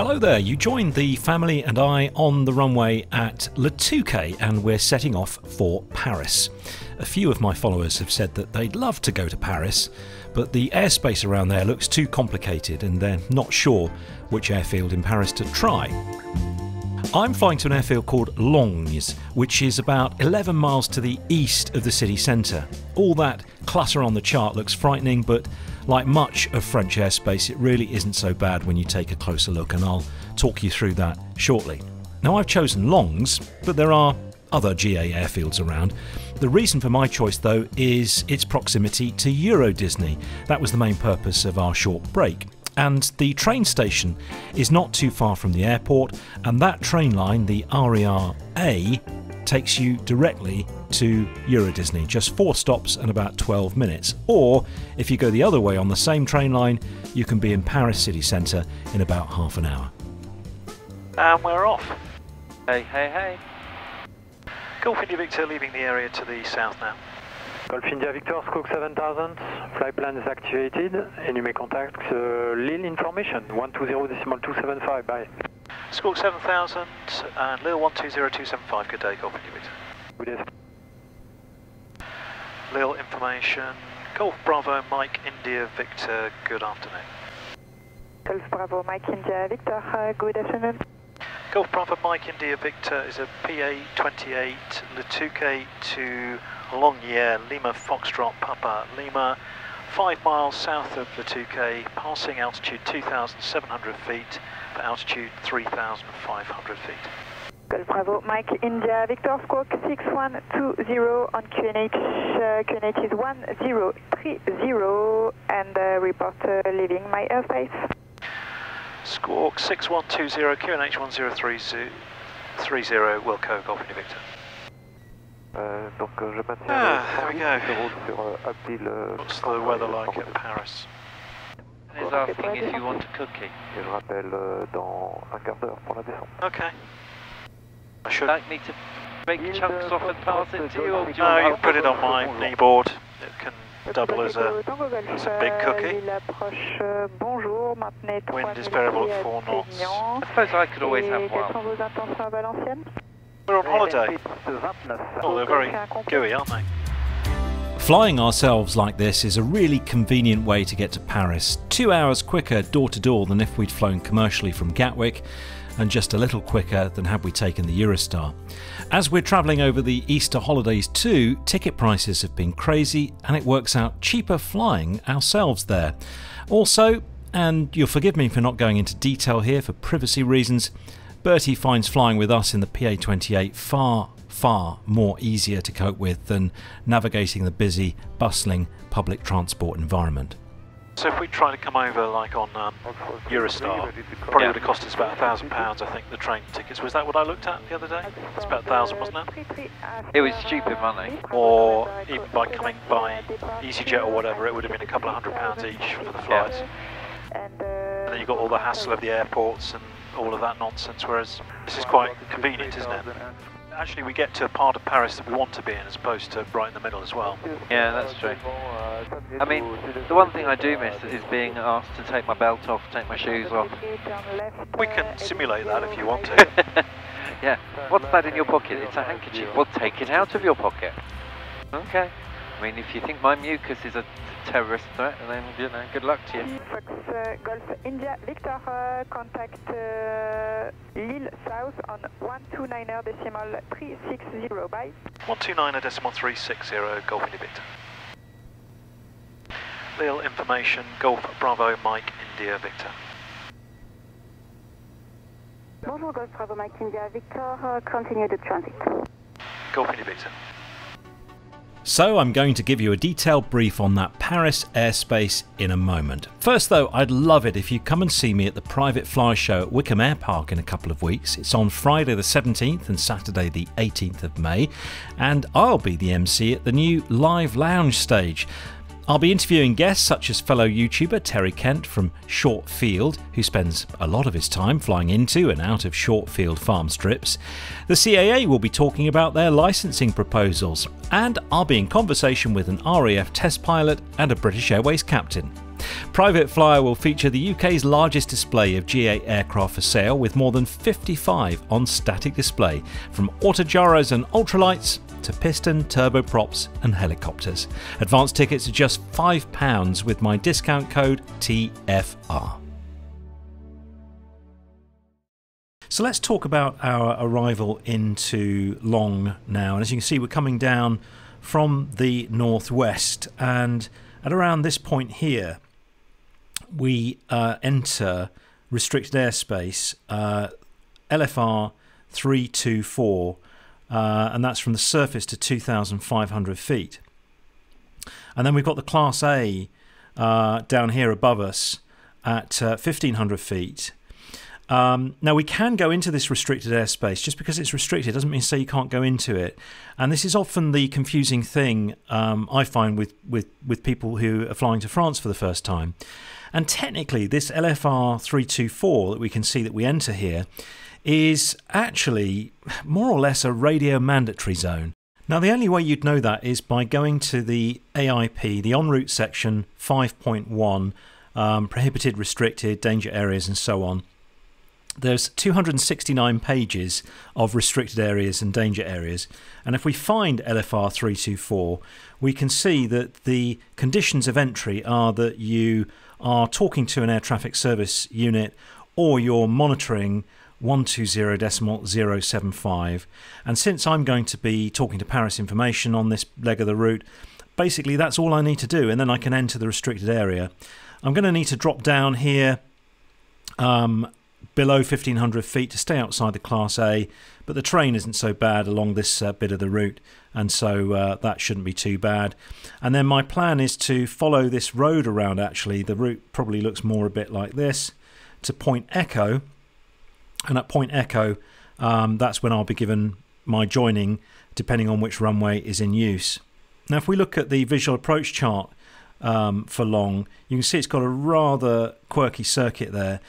Hello there, you joined the family and I on the runway at Le Touquet and we're setting off for Paris. A few of my followers have said that they'd love to go to Paris, but the airspace around there looks too complicated and they're not sure which airfield in Paris to try. I'm flying to an airfield called Lognes, which is about 11 miles to the east of the city centre. All that clutter on the chart looks frightening, but like much of French airspace, it really isn't so bad when you take a closer look, and I'll talk you through that shortly. Now, I've chosen Lognes, but there are other GA airfields around. The reason for my choice, though, is its proximity to Euro Disney. That was the main purpose of our short break. And the train station is not too far from the airport, and that train line, the RER-A, takes you directly to Euro Disney, just 4 stops and about 12 minutes. Or if you go the other way on the same train line, you can be in Paris city centre in about half an hour. And we're off. Hey, hey, hey. Golf India Victor leaving the area to the south now. Golf India Victor, Squawk 7000, flight plan is activated, and you may contact Lille information, 120.275, bye. Squawk 7000 and Lille 120275, good day, Golf India Victor. Good day. Lille information, Golf Bravo Mike India Victor, good afternoon. Golf Bravo Mike India Victor, good afternoon. Golf Bravo Mike India Victor is a PA28 Le Touquet to Lognes, Lima Foxtrot Papa Lima, 5 miles south of Le Touquet, passing altitude 2,700 feet for altitude 3,500 feet. Golf Bravo Mike India Victor, Squawk 6120 on QNH, QNH is 1030 and report leaving my airspace. Squawk 6120 QNH 1030 Wilco, Golf India Victor. There we go. What's the weather like at Paris? He's asking if you want a cookie. Okay. I should. Like me to break chunks off and pass it to you? Or do you No, you can put it on my kneeboard. It can double as a big cookie. Wind is variable at 4 knots. I suppose I could always have one. We're on holiday. Oh, they're very gooey, aren't they? Flying ourselves like this is a really convenient way to get to Paris. 2 hours quicker door to door than if we'd flown commercially from Gatwick, and just a little quicker than had we taken the Eurostar. As we're travelling over the Easter holidays too, ticket prices have been crazy and it works out cheaper flying ourselves there. Also, and you'll forgive me for not going into detail here for privacy reasons, Bertie finds flying with us in the PA28 far more easier to cope with than navigating the busy, bustling public transport environment. So if we try to come over like on Eurostar, probably would have cost us about £1,000, I think, the train tickets. Was that what I looked at the other day? It's about 1,000, wasn't it? It was stupid money. Or even by coming by Easyjet or whatever, it would have been a couple of £100 each for the flights. And then you've got all the hassle of the airports and all of that nonsense, whereas this is quite convenient, isn't it? Actually, we get to a part of Paris that we want to be in as opposed to right in the middle as well. Yeah, that's true. I mean, the one thing I do miss is being asked to take my belt off, take my shoes off. We can simulate that if you want to. Yeah. What's that in your pocket? It's a handkerchief. Well, take it out of your pocket. Okay. I mean, if you think my mucus is a terrorist threat, then, you know, good luck to you. Fox Golf India Victor, contact Lille South on 129.360, bye. 129.360, Golf India Victor. Lille information, Golf Bravo Mike India Victor. Bonjour, Golf Bravo Mike India Victor, continue the transit. Golf India Victor. So I'm going to give you a detailed brief on that Paris airspace in a moment. First though, I'd love it if you come and see me at the private fly show at Wycombe Air Park in a couple of weeks. It's on Friday the 17th and Saturday the 18th of May, and I'll be the MC at the new live lounge stage. I'll be interviewing guests such as fellow YouTuber Terry Kent from Short Field, who spends a lot of his time flying into and out of Short Field farm strips. The CAA will be talking about their licensing proposals, and I'll be in conversation with an RAF test pilot and a British Airways captain. Private Flyer will feature the UK's largest display of G8 aircraft for sale, with more than 55 on static display, from autogyros and ultralights to piston, turboprops and helicopters. Advance tickets are just £5 with my discount code TFR. So let's talk about our arrival into Lognes now. And as you can see, we're coming down from the northwest, and at around this point here we enter restricted airspace, LFR 324, and that's from the surface to 2,500 feet. And then we've got the Class A down here above us at 1,500 feet. Now we can go into this restricted airspace. Just because it's restricted doesn't mean to say you can't go into it, and this is often the confusing thing I find with people who are flying to France for the first time. And technically this LFR 324 that we can see that we enter here is actually more or less a radio mandatory zone. Now the only way you'd know that is by going to the AIP, the en route section 5.1, prohibited, restricted, danger areas and so on. There's 269 pages of restricted areas and danger areas, and if we find LFR 324 we can see that the conditions of entry are that you are talking to an air traffic service unit or you're monitoring 120.075, and since I'm going to be talking to Paris Information on this leg of the route, basically that's all I need to do, and then I can enter the restricted area. I'm going to need to drop down here below 1,500 feet to stay outside the Class A, but the terrain isn't so bad along this bit of the route, and so that shouldn't be too bad. And then my plan is to follow this road around. Actually, the route probably looks more a bit like this, to Point Echo, and at Point Echo that's when I'll be given my joining, depending on which runway is in use. Now if we look at the visual approach chart for Lognes, you can see it's got a rather quirky circuit there.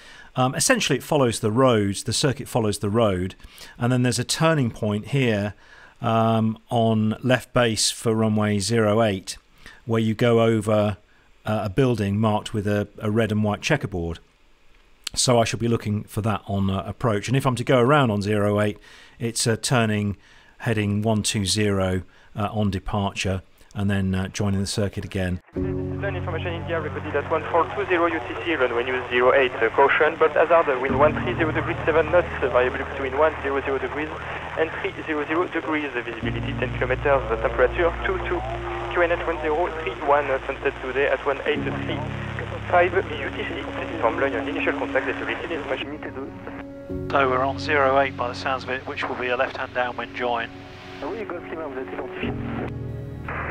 Essentially it follows the roads, the circuit follows the road, and then there's a turning point here on left base for runway 08 where you go over a building marked with a red and white checkerboard. So I shall be looking for that on approach, and if I'm to go around on 08 it's turning heading 120 on departure and then joining the circuit again. Plan information India recorded at 1420 UTC, runway news 08, caution, but hazard, wind 130 degrees 7 knots, variable between 100 degrees and 300 degrees, visibility 10 kilometers, temperature 22, QNH 1031, sunset today at 1835 UTC. This is from Lognes, initial contact, detected information. So we're on 08 by the sounds of it, which will be a left-hand downwind join.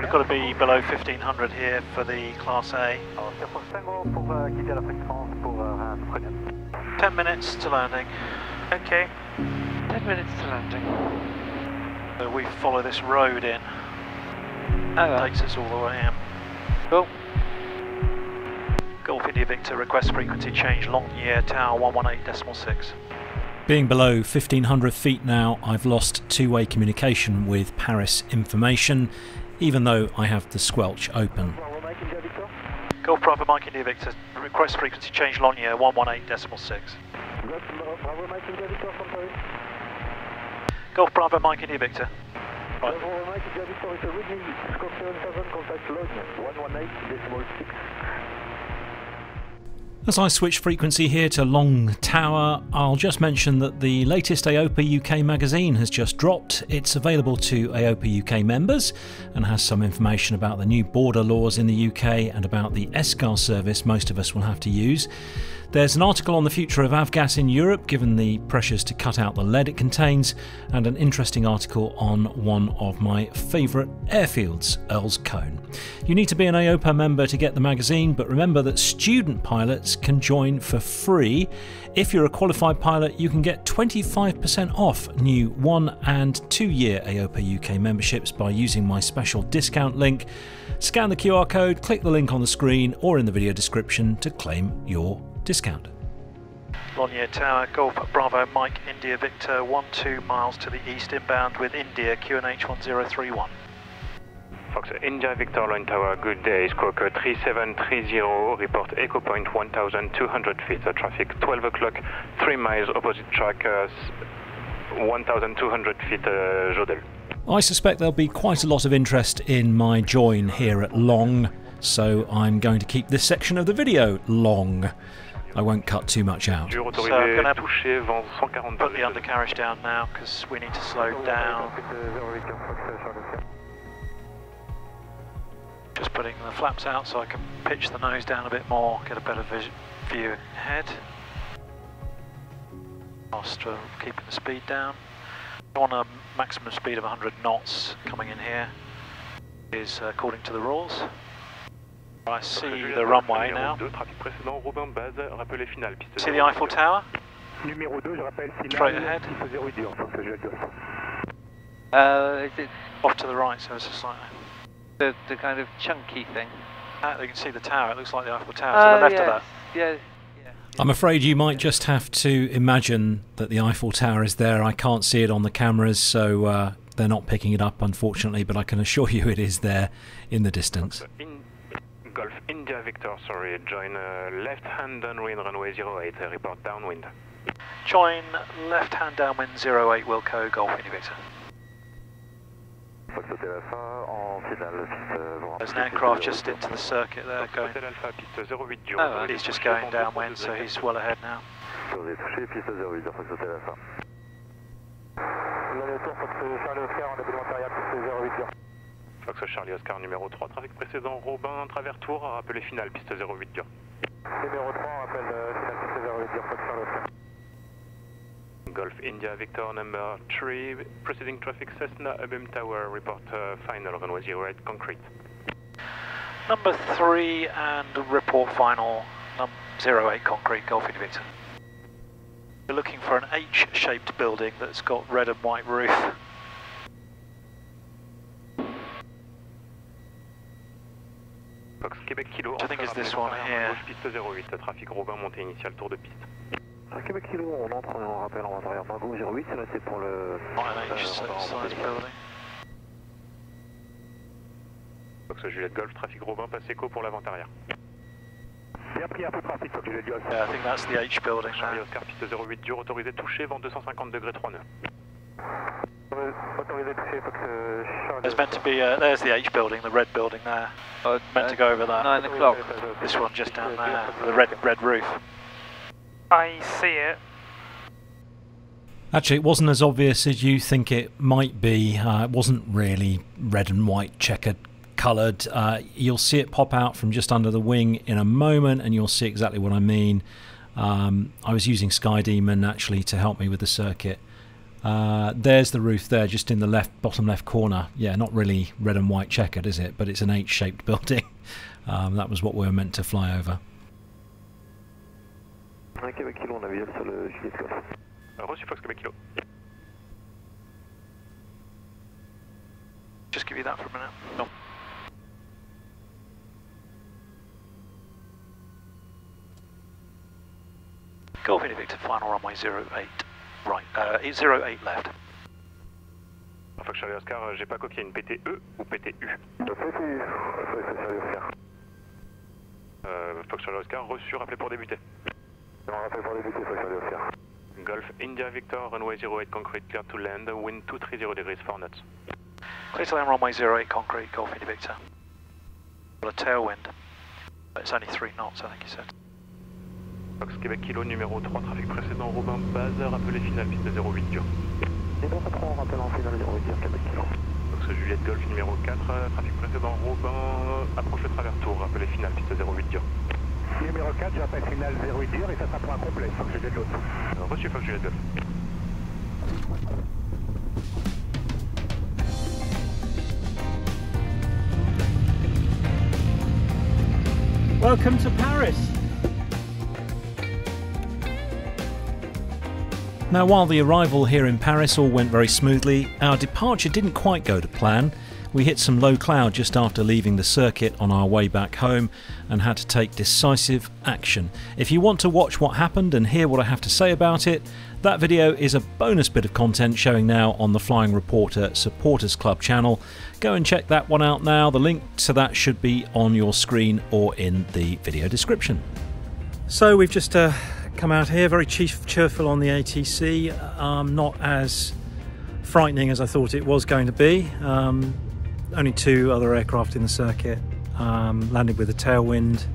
We've got to be below 1,500 here for the Class A. 10 minutes to landing. Okay, 10 minutes to landing. So we follow this road in. Takes us all the way in. Cool. Golf India Victor, request frequency change, Lognes Tower 118.6. Being below 1,500 feet now, I've lost two-way communication with Paris Information, even though I have the squelch open. Golf Bravo Mike India Victor, request frequency change, Lognes 118.6. Golf Bravo Mike India Victor. Right. As I switch frequency here to Lognes Tower, I'll just mention that the latest AOPA UK magazine has just dropped. It's available to AOPA UK members and has some information about the new border laws in the UK and about the ESCAR service most of us will have to use. There's an article on the future of avgas in Europe, given the pressures to cut out the lead it contains, and an interesting article on one of my favourite airfields, Earl's Cone. You need to be an AOPA member to get the magazine, but remember that student pilots can join for free. If you're a qualified pilot, you can get 25% off new 1 and 2 year AOPA UK memberships by using my special discount link. Scan the QR code, click the link on the screen or in the video description to claim your discount. Lognes Tower, Golf Bravo Mike India Victor, 12 miles to the east inbound with India QNH 1031. Fox India Victor Line Tower, good day, Squawk 3730, report Echo Point 1200 feet, traffic 12 o'clock, 3 miles opposite track, 1200 feet, Jodel. I suspect there'll be quite a lot of interest in my join here at Lognes, so I'm going to keep this section of the video long. I won't cut too much out. So I'm going to put the undercarriage down now because we need to slow down. Just putting the flaps out so I can pitch the nose down a bit more, get a better view ahead. Whilst keeping the speed down. I want a maximum speed of 100 knots coming in here, is according to the rules. I see the runway now. See the Eiffel Tower? Straight ahead. Is it Off to the right, so it's just like the kind of chunky thing? you can see the tower, it looks like the Eiffel Tower to the left of that. Yeah. I'm afraid you might just have to imagine that the Eiffel Tower is there. I can't see it on the cameras, so they're not picking it up, unfortunately, but I can assure you it is there in the distance. Golf India Victor, sorry, join left-hand downwind runway 08, report downwind. Join left-hand downwind 08 Wilco, Golf India Victor. There's an aircraft just into the circuit there going. Oh, he's just going downwind, so he's well ahead now. Fox Charlie Oscar numéro 3, trafic précédent Robin, travers tour, rappelez final, piste 08 dur. Numéro 3, rappel final, piste 08 dur, Fox Charlie Oscar. Golf India Victor number 3, proceeding traffic Cessna Abem Tower, report final, runway 08 concrete. Number 3 and report final, 08 concrete, Golf India Victor. We're looking for an H-shaped building that's got red and white roof. Fox Québec Kilo, I think it's this one here. Piste 08, trafic Robin, montée initiale, tour de piste. Québec Kilo, on entre en rappel en intérieur Margot 08, là c'est pour le... Not an H-size building. Fox Juliette Golf, trafic Robin, passe écho pour l'avant-arrière. Bien pris un peu de trafic, Fox Juliette Golf. Yeah, I think that's the H building Charlie there. Oscar, piste 08 dur, autorisé touché, vent 250 degrés 3 nœuds. Autorisé touché, Fox Charlie. There's meant to be, there's the H building, the red building there. Meant to go over that. 9 o'clock. This one just down there, the red roof. I see it. Actually, it wasn't as obvious as you think it might be. It wasn't really red and white checkered coloured. You'll see it pop out from just under the wing in a moment, and you'll see exactly what I mean. I was using Sky Demon actually to help me with the circuit. There's the roof there, just in the bottom left corner. Yeah, not really red and white checkered, is it? But it's an H-shaped building. That was what we were meant to fly over. Québec Kilo, on a visuel sur le Juliette Golf. Reçu Fox Québec Kilo. Just give you that for a minute. No. Golf India Victor, final runway 08. Right, 08 left. Fox Charlie Oscar, j'ai pas copié une PTE ou PTU. Fox Charlie Oscar, reçu, rappelé pour débuter. Rappel pour débuter, Fox Charlie Oscar. Golf India Victor, runway 08 concrete, clear to land, wind 230 degrees 4 knots. Clear to land runway 08 concrete, Golf India Victor. Got a tailwind, but it's only 3 knots, I think you said. Fox Québec Kilo numéro 3, trafic précédent Robin, base, rappelé final, piste 08 dur. Et donc on prend rappel en finale 08 dur, Québec Kilo. Fox Juliette Golf numéro 4, trafic précédent Robin, approche le travers tour, rappelé final, piste 08 dur. Numéro 4, j'appelle finale 08 dur et ça sera pour un complet, Fox Juliette Golf. Reçu Fox Juliette Golf. Welcome to Paris. Now, while the arrival here in Paris all went very smoothly, our departure didn't quite go to plan. We hit some low cloud just after leaving the circuit on our way back home and had to take decisive action. If you want to watch what happened and hear what I have to say about it, that video is a bonus bit of content showing now on the Flying Reporter Supporters Club channel. Go and check that one out now. The link to that should be on your screen or in the video description. So we've just come out here, very cheerful on the ATC, not as frightening as I thought it was going to be. Only 2 other aircraft in the circuit, landed with a tailwind,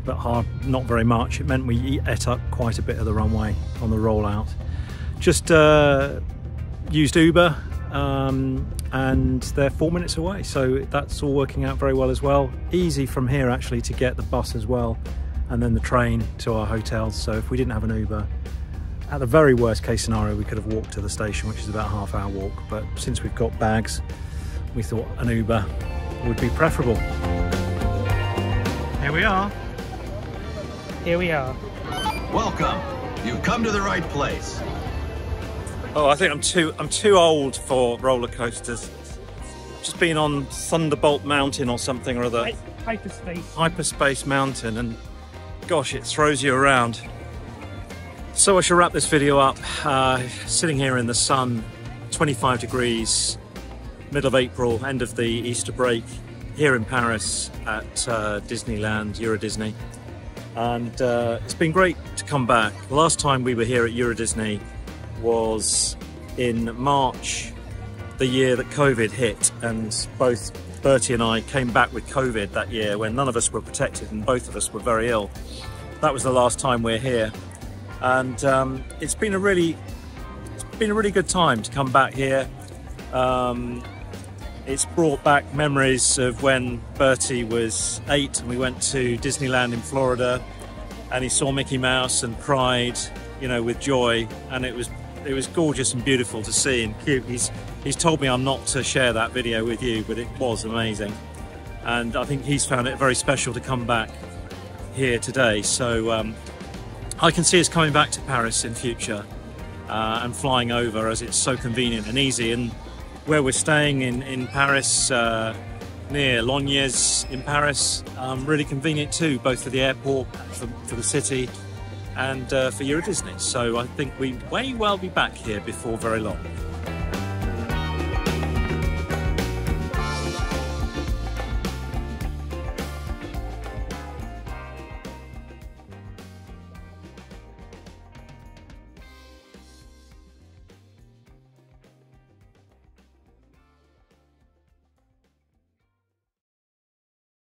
but not very much. It meant we ate up quite a bit of the runway on the rollout. Just used Uber, and they're 4 minutes away, so that's all working out very well as well. Easy from here actually to get the bus as well, and then the train to our hotels. So if we didn't have an Uber, at the very worst case scenario, we could have walked to the station, which is about a half-hour walk. But since we've got bags, we thought an Uber would be preferable. Here we are. Here we are. Welcome. You've come to the right place. Oh, I think I'm too old for roller coasters. Just been on Thunderbolt Mountain or something or other. Hyperspace Mountain, and gosh, it throws you around. So I shall wrap this video up. Sitting here in the sun, 25 degrees, middle of April, end of the Easter break, here in Paris at Disneyland, Euro Disney. And it's been great to come back. The last time we were here at Euro Disney was in March, the year that COVID hit, and both Bertie and I came back with COVID that year when none of us were protected and both of us were very ill. That was the last time we're here, and it's been a really good time to come back here. It's brought back memories of when Bertie was 8 and we went to Disneyland in Florida, and he saw Mickey Mouse and cried, you know, with joy, and it was gorgeous and beautiful to see and cute. He's told me I'm not to share that video with you, but it was amazing, and I think he's found it very special to come back here today. So I can see us coming back to Paris in future and flying over, as it's so convenient and easy. And where we're staying in Paris, near Lognes in Paris, really convenient too, both for the airport, for the city, and for Euro Disney. So I think we may well be back here before very long.